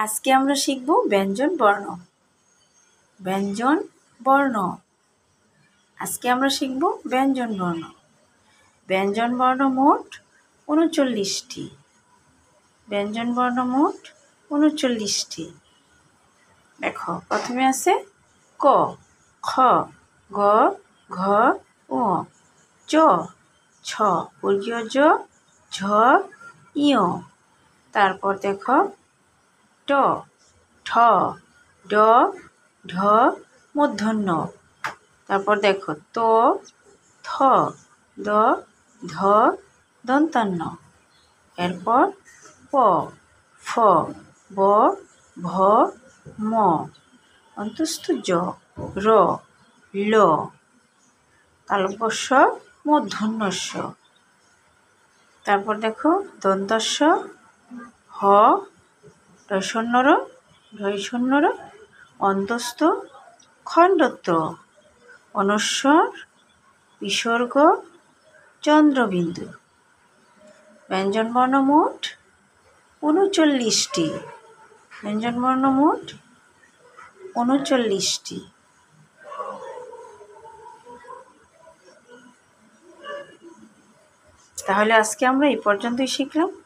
আজকে আমরা শিখব ব্যঞ্জন বর্ণ। ব্যঞ্জন বর্ণ। আজকে আমরা শিখব ব্যঞ্জন বর্ণ। ব্যঞ্জন বর্ণ মোট ৩৯টি। ব্যঞ্জন বর্ণ মোট ৩৯টি। দেখো, প্রথমে আছে ক, খ, গ, ঘ, ঙ, চ, ছ, বর্গীয় জ, ঝ, ইয়। তারপর দেখো ট, ঠ, ড, ঢ, মূর্ধন্য। তারপর দেখো ত, থ, দ, ধ, দন্তান্ন। এরপর প, ফ, ব, ভ, ম, অন্তস্থ জ, র, ল, তালব্যস্য, মূর্ধন্যস্য। তারপর দেখো দন্তস্য, হ, ঢ ঢ, অন্তস্থ, খণ্ডত্ব, অনস্বর, বিসর্গ, চন্দ্রবিন্দু। ব্যঞ্জনবর্ণ মোট ৩৯টি। ব্যঞ্জনবর্ণ মোট ৩৯টি। তাহলে আজকে আমরা এই পর্যন্তই শিখলাম।